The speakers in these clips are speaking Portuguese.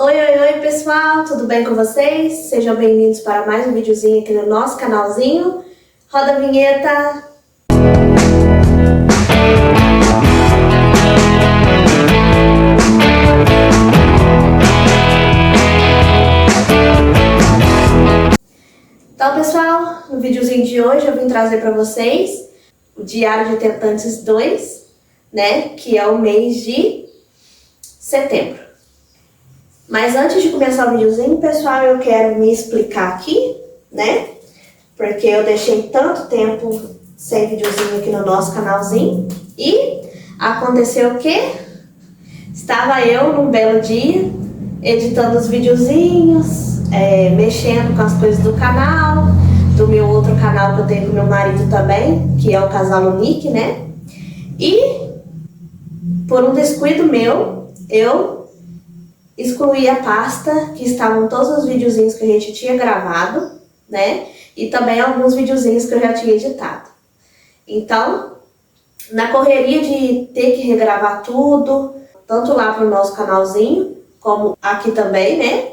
Oi, pessoal, tudo bem com vocês? Sejam bem-vindos para mais um videozinho aqui no nosso canalzinho. Roda a vinheta! Então, pessoal, no videozinho de hoje eu vim trazer para vocês o Diário de Tentantes 2, né, que é o mês de setembro. Mas antes de começar o videozinho, pessoal, eu quero me explicar aqui, né? Porque eu deixei tanto tempo sem videozinho aqui no nosso canalzinho. E aconteceu o quê? Estava eu num belo dia, editando os videozinhos, mexendo com as coisas do canal, do meu outro canal que eu tenho com meu marido também, que é o Casal Unique, né? E por um descuido meu, eu excluí a pasta que estavam todos os videozinhos que a gente tinha gravado, né? E também alguns videozinhos que eu já tinha editado. Então, na correria de ter que regravar tudo, tanto lá pro nosso canalzinho, como aqui também, né?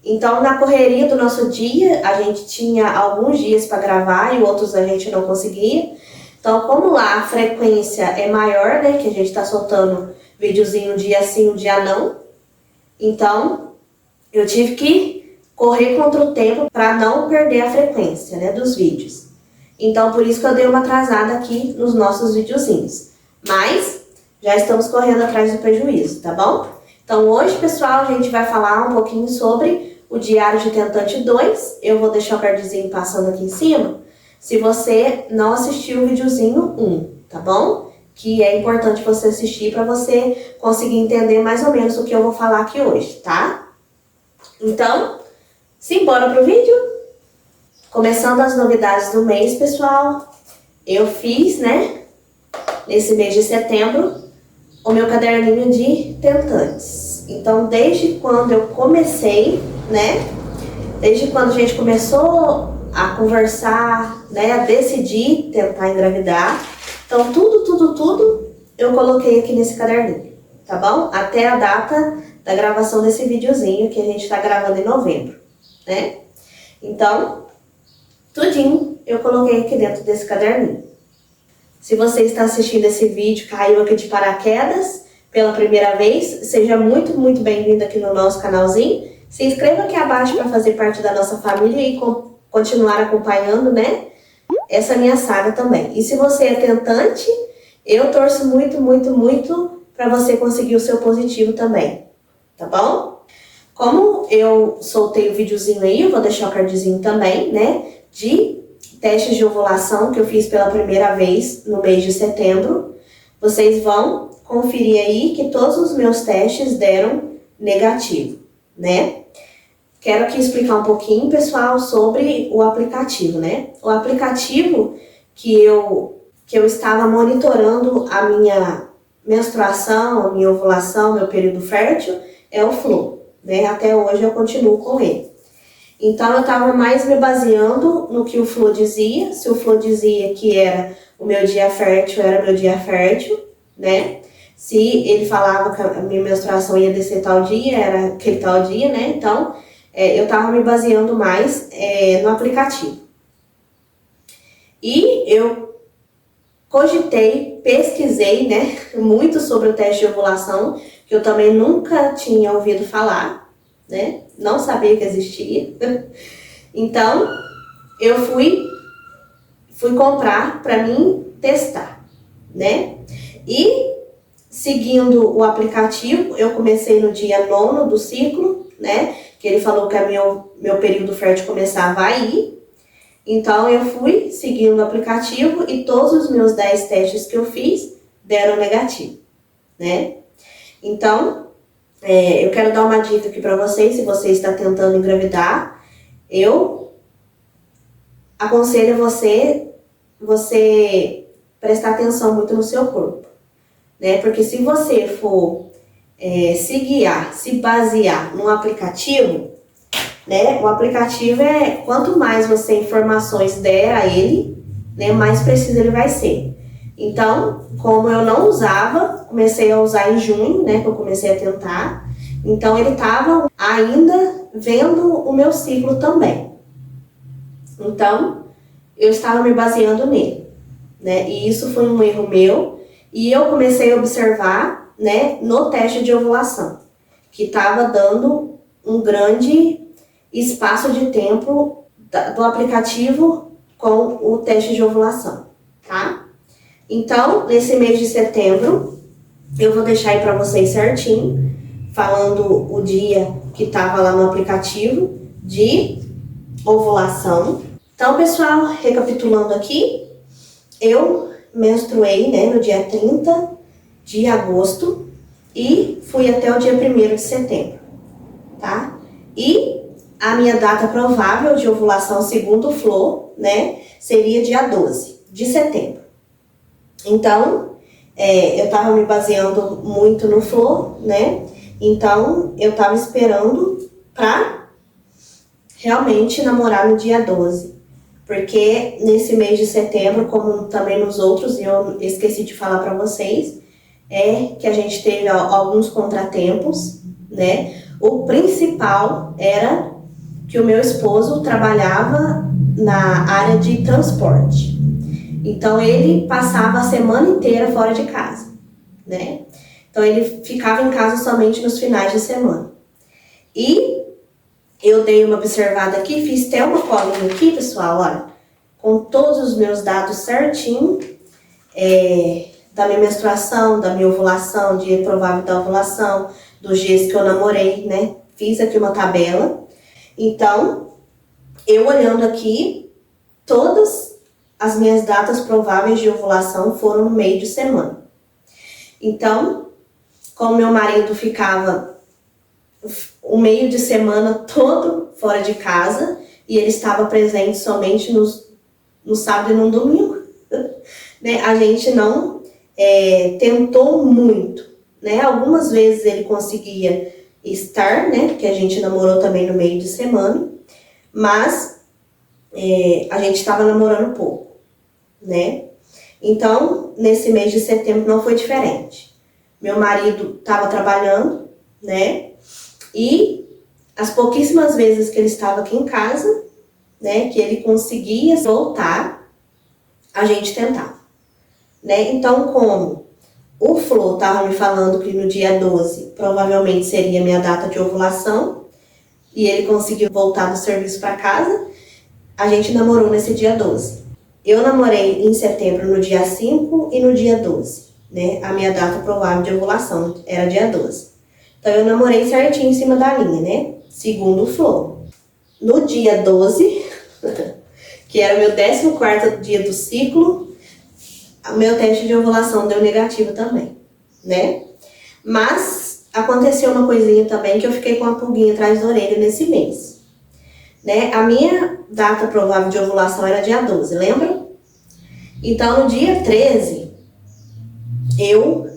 Então, na correria do nosso dia, a gente tinha alguns dias para gravar e outros a gente não conseguia. Então, como lá a frequência é maior, né? Que a gente tá soltando videozinho um dia sim, um dia não. Então, eu tive que correr contra o tempo para não perder a frequência, né, dos vídeos. Então, por isso que eu dei uma atrasada aqui nos nossos videozinhos. Mas, já estamos correndo atrás do prejuízo, tá bom? Então, hoje, pessoal, a gente vai falar um pouquinho sobre o Diário de Tentante 2. Eu vou deixar o cardzinho passando aqui em cima, se você não assistiu o videozinho 1, tá bom? Que é importante você assistir para você conseguir entender mais ou menos o que eu vou falar aqui hoje, tá? Então, simbora pro vídeo? Começando as novidades do mês, pessoal, eu fiz, né, nesse mês de setembro, o meu caderninho de tentantes. Então, desde quando eu comecei, né, desde quando a gente começou a conversar, né, a decidir tentar engravidar, então, tudo eu coloquei aqui nesse caderninho, tá bom? Até a data da gravação desse videozinho que a gente tá gravando em novembro, né? Então, tudinho eu coloquei aqui dentro desse caderninho. Se você está assistindo esse vídeo, caiu aqui de paraquedas pela primeira vez, seja muito bem-vindo aqui no nosso canalzinho. Se inscreva aqui abaixo para fazer parte da nossa família e continuar acompanhando, né? Essa minha saga também. E se você é tentante, eu torço muito para você conseguir o seu positivo também, tá bom? Como eu soltei o videozinho aí, eu vou deixar o cardzinho também, né? De testes de ovulação que eu fiz pela primeira vez no mês de setembro. Vocês vão conferir aí que todos os meus testes deram negativo, né? Quero aqui explicar um pouquinho, pessoal, sobre o aplicativo, né? O aplicativo que eu estava monitorando a minha menstruação, a minha ovulação, meu período fértil, é o Flo, né? Até hoje eu continuo com ele. Então, eu estava mais me baseando no que o Flo dizia. Se o Flo dizia que era o meu dia fértil, era meu dia fértil, né? Se ele falava que a minha menstruação ia descer tal dia, era aquele tal dia, né? Então, eu estava me baseando mais no aplicativo. E eu cogitei, pesquisei, né, muito sobre o teste de ovulação, que eu também nunca tinha ouvido falar, né, não sabia que existia. Então, eu fui comprar para mim testar, né, e seguindo o aplicativo, eu comecei no dia 9º do ciclo, né, que ele falou que meu período fértil começava aí. Então, eu fui seguindo o aplicativo e todos os meus 10 testes que eu fiz deram negativo, né? Então, eu quero dar uma dica aqui para vocês, se você está tentando engravidar, eu aconselho você prestar atenção muito no seu corpo, né? Porque se você for se basear num aplicativo, né? O aplicativo quanto mais você informações der a ele, né, mais preciso ele vai ser. Então, como eu não usava, comecei a usar em junho, né, que eu comecei a tentar. Então, ele estava ainda vendo o meu ciclo também. Então, eu estava me baseando nele, né? E isso foi um erro meu. E eu comecei a observar, né, no teste de ovulação, que estava dando um grande espaço de tempo do aplicativo com o teste de ovulação, tá? Então, nesse mês de setembro, eu vou deixar aí para vocês certinho, falando o dia que estava lá no aplicativo de ovulação. Então, pessoal, recapitulando aqui, eu menstruei, né, no dia 30 de agosto e fui até o dia 1º de setembro, tá? E a minha data provável de ovulação, segundo o Flo, né, seria dia 12 de setembro. Então, eu tava me baseando muito no Flo, né? Então, eu tava esperando pra realmente namorar no dia 12. Porque nesse mês de setembro, como também nos outros, e eu esqueci de falar pra vocês, que a gente teve alguns contratempos, né? O principal era que o meu esposo trabalhava na área de transporte. Então, ele passava a semana inteira fora de casa, né? Então, ele ficava em casa somente nos finais de semana. E eu dei uma observada aqui, fiz até uma colinha aqui, pessoal, olha, com todos os meus dados certinho, da minha menstruação, da minha ovulação, dia provável da ovulação, dos dias que eu namorei, né? Fiz aqui uma tabela. Então, eu olhando aqui, todas as minhas datas prováveis de ovulação foram no meio de semana. Então, como meu marido ficava o meio de semana todo fora de casa e ele estava presente somente no sábado e no domingo, né? A gente não tentou muito, né? Algumas vezes ele conseguia estar, né? Porque a gente namorou também no meio de semana, mas a gente estava namorando pouco, né? Então, nesse mês de setembro não foi diferente. Meu marido estava trabalhando, né? E as pouquíssimas vezes que ele estava aqui em casa, né, que ele conseguia voltar, a gente tentava, né? Então, como o Flo estava me falando que no dia 12 provavelmente seria minha data de ovulação e ele conseguiu voltar do serviço para casa, a gente namorou nesse dia 12. Eu namorei em setembro no dia 5 e no dia 12, né? A minha data provável de ovulação era dia 12. Então, eu namorei certinho em cima da linha, né? Segundo o Flo. No dia 12, que era o meu 14º dia do ciclo, o meu teste de ovulação deu negativo também, né? Mas aconteceu uma coisinha também que eu fiquei com uma pulguinha atrás da orelha nesse mês, né? A minha data provável de ovulação era dia 12, lembra? Então, no dia 13, eu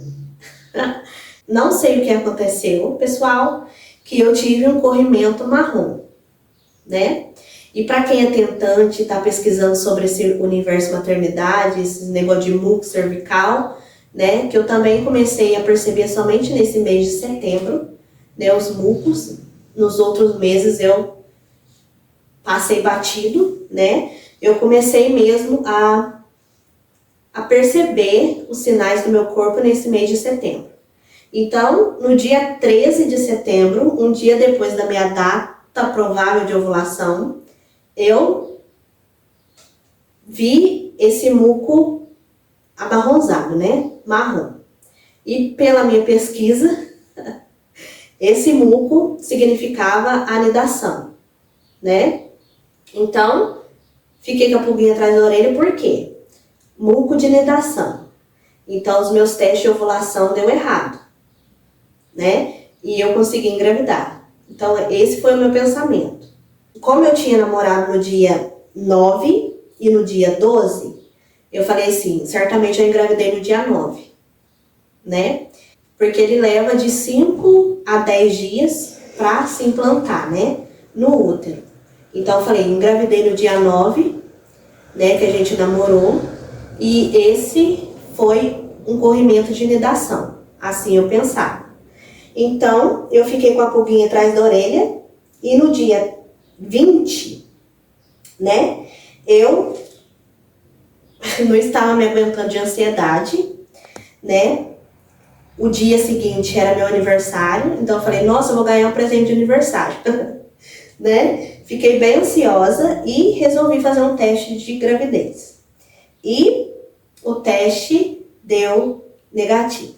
não sei o que aconteceu, pessoal, que eu tive um corrimento marrom, né? E para quem é tentante, está pesquisando sobre esse universo maternidade, esse negócio de muco cervical, né? Que eu também comecei a perceber somente nesse mês de setembro, né? Os mucos. Nos outros meses eu passei batido, né? Eu comecei mesmo a perceber os sinais do meu corpo nesse mês de setembro. Então, no dia 13 de setembro, um dia depois da minha data provável de ovulação, eu vi esse muco amarronzado, né? Marrom. E pela minha pesquisa, esse muco significava anidação, né? Então, fiquei com a pulguinha atrás da orelha, por quê? Muco de anidação. Então, os meus testes de ovulação deu errado, né? E eu consegui engravidar. Então, esse foi o meu pensamento. Como eu tinha namorado no dia 9 e no dia 12, eu falei assim, certamente eu engravidei no dia 9, né? Porque ele leva de 5 a 10 dias para se implantar, né? No útero. Então, eu falei, engravidei no dia 9, né? Que a gente namorou. E esse foi um corrimento de nidação, assim eu pensava. Então, eu fiquei com a pulguinha atrás da orelha e no dia 20, né, eu não estava me aguentando de ansiedade, né? O dia seguinte era meu aniversário, então eu falei, nossa, eu vou ganhar um presente de aniversário, né? Fiquei bem ansiosa e resolvi fazer um teste de gravidez. E o teste deu negativo.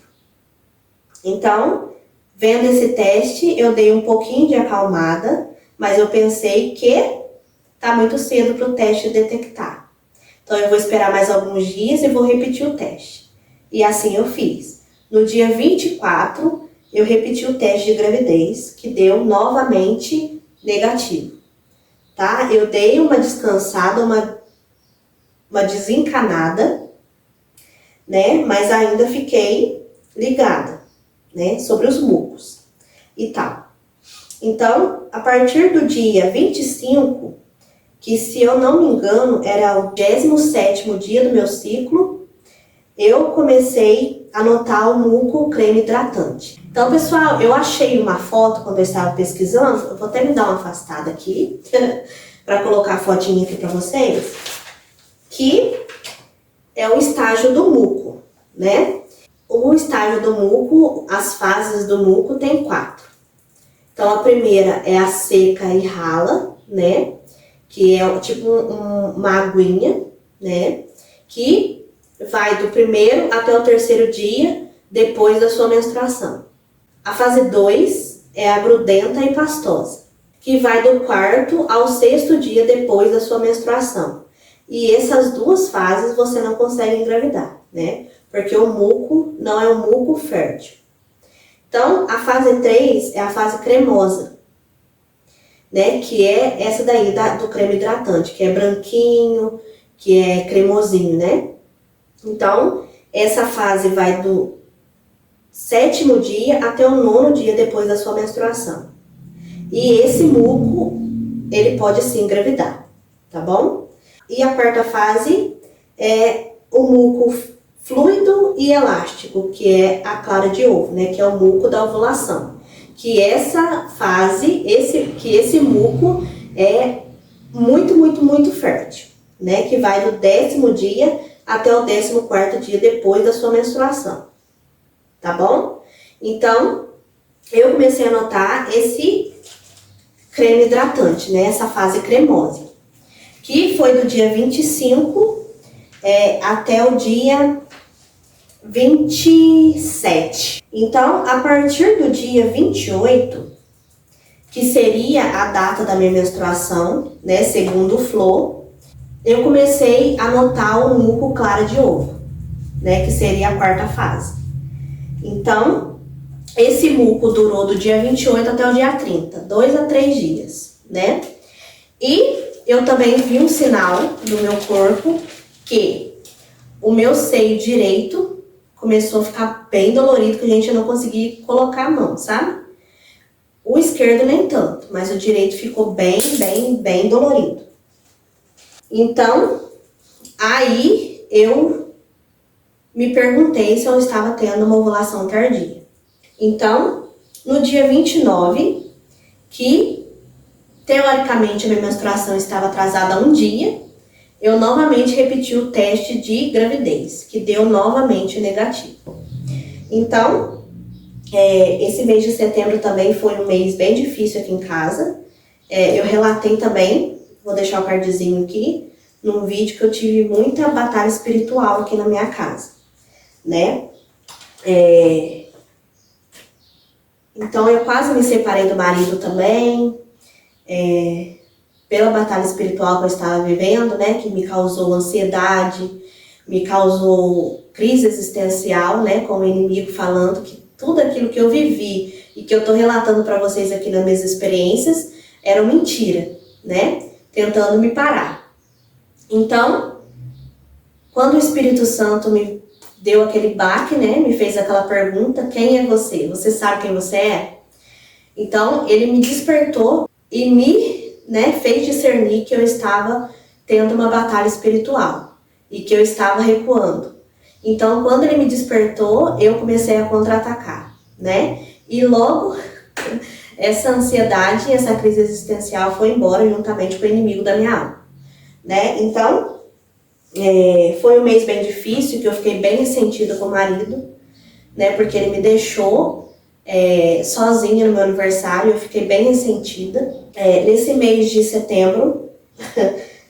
Então, vendo esse teste, eu dei um pouquinho de acalmada, mas eu pensei que tá muito cedo para o teste detectar. Então, eu vou esperar mais alguns dias e vou repetir o teste. E assim eu fiz. No dia 24, eu repeti o teste de gravidez, que deu novamente negativo. Tá? Eu dei uma descansada, uma desencanada, né? Mas ainda fiquei ligada, né? Sobre os mucos e tal. Então, a partir do dia 25, que se eu não me engano, era o 27º dia do meu ciclo, eu comecei a notar o muco creme hidratante. Então, pessoal, eu achei uma foto quando eu estava pesquisando, eu vou até me dar uma afastada aqui, para colocar a fotinha aqui para vocês, que é o estágio do muco, né? O estágio do muco, as fases do muco tem 4. Então, a primeira é a seca e rala, né? Que é tipo uma aguinha, né? Que vai do primeiro até o 3º dia depois da sua menstruação. A fase 2 é a grudenta e pastosa, que vai do 4º ao 6º dia depois da sua menstruação. E essas duas fases você não consegue engravidar, né? Porque o muco não é um muco fértil. Então, a fase 3 é a fase cremosa, né? Que é essa daí do creme hidratante, que é branquinho, que é cremosinho, né? Então, essa fase vai do 7º dia até o 9º dia depois da sua menstruação. E esse muco, ele pode sim engravidar, tá bom? E a 4ª fase é o muco fluido e elástico, que é a clara de ovo, né? Que é o muco da ovulação. Que essa fase, esse muco é muito, muito, muito fértil, né? Que vai do 10º dia até o 14º dia depois da sua menstruação, tá bom? Então, eu comecei a notar esse creme hidratante, né? Essa fase cremosa, que foi do dia 25 até o dia 27. Então, a partir do dia 28, que seria a data da minha menstruação, né, segundo o Flo, eu comecei a notar o muco clara de ovo, né, que seria a 4ª fase. Então, esse muco durou do dia 28 até o dia 30, 2 a 3 dias, né? E eu também vi um sinal no meu corpo que o meu seio direito começou a ficar bem dolorido, que a gente não conseguia colocar a mão, sabe? O esquerdo nem tanto, mas o direito ficou bem, bem, bem dolorido. Então, aí eu me perguntei se eu estava tendo uma ovulação tardia. Então, no dia 29, que teoricamente a minha menstruação estava atrasada um dia, eu novamente repeti o teste de gravidez, que deu novamente negativo. Então, esse mês de setembro também foi um mês bem difícil aqui em casa. Eu relatei também, vou deixar o cardzinho aqui, num vídeo que eu tive muita batalha espiritual aqui na minha casa, né? Então, eu quase me separei do marido também, pela batalha espiritual que eu estava vivendo, né? Que me causou ansiedade, me causou crise existencial, né? Com o inimigo falando que tudo aquilo que eu vivi e que eu tô relatando para vocês aqui nas minhas experiências era mentira, né? Tentando me parar. Então, quando o Espírito Santo me deu aquele baque, né? Me fez aquela pergunta, quem é você? Você sabe quem você é? Então, ele me despertou e me, né, fez discernir que eu estava tendo uma batalha espiritual e que eu estava recuando. Então, quando ele me despertou, eu comecei a contra-atacar, né? E logo, essa ansiedade, essa crise existencial foi embora juntamente com o inimigo da minha alma, né? Então, foi um mês bem difícil, que eu fiquei bem ressentida com o marido, né? Porque ele me deixou sozinha no meu aniversário, eu fiquei bem ressentida. Nesse mês de setembro,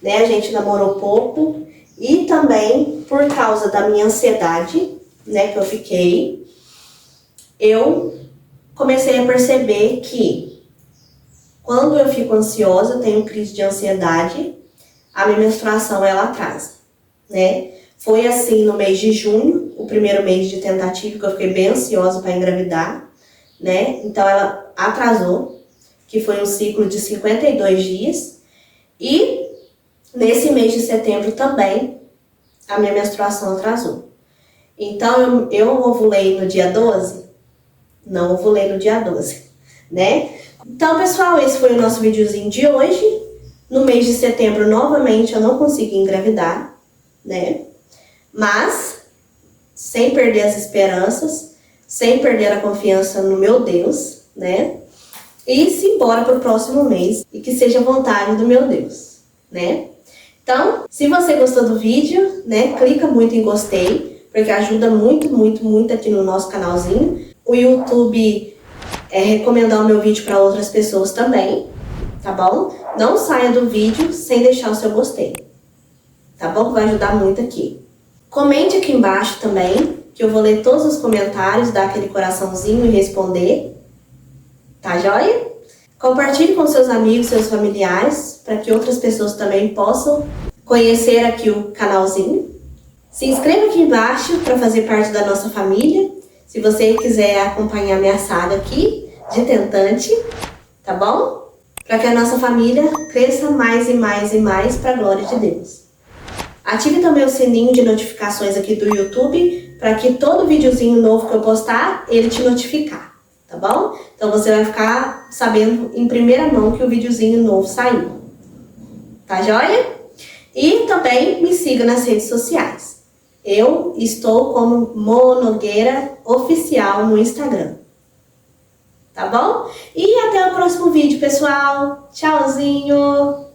né, a gente namorou pouco e também por causa da minha ansiedade, né, que eu fiquei, eu comecei a perceber que quando eu fico ansiosa, tenho crise de ansiedade, a minha menstruação ela atrasa, né? Foi assim no mês de junho, o primeiro mês de tentativa, que eu fiquei bem ansiosa para engravidar, né? Então ela atrasou, que foi um ciclo de 52 dias. E nesse mês de setembro também, a minha menstruação atrasou. Então eu ovulei no dia 12? Não ovulei no dia 12, né? Então, pessoal, esse foi o nosso videozinho de hoje. No mês de setembro, novamente, eu não consegui engravidar, né? Mas, sem perder as esperanças, sem perder a confiança no meu Deus, né? E simbora para o próximo mês e que seja a vontade do meu Deus, né? Então, se você gostou do vídeo, né, clica muito em gostei, porque ajuda muito, muito, muito aqui no nosso canalzinho. O YouTube recomendar o meu vídeo para outras pessoas também, tá bom? Não saia do vídeo sem deixar o seu gostei, tá bom? Vai ajudar muito aqui. Comente aqui embaixo também, que eu vou ler todos os comentários, dar aquele coraçãozinho e responder, tá joia? Compartilhe com seus amigos, seus familiares, para que outras pessoas também possam conhecer aqui o canalzinho. Se inscreva aqui embaixo para fazer parte da nossa família, se você quiser acompanhar minha saga aqui de tentante, tá bom? Para que a nossa família cresça mais e mais e mais para a glória de Deus. Ative também o sininho de notificações aqui do YouTube, para que todo videozinho novo que eu postar, ele te notificar, tá bom? Então você vai ficar sabendo em primeira mão que o videozinho novo saiu, tá joia? E também me siga nas redes sociais. Eu estou como Mo Nogueira Oficial no Instagram, tá bom? E até o próximo vídeo, pessoal. Tchauzinho!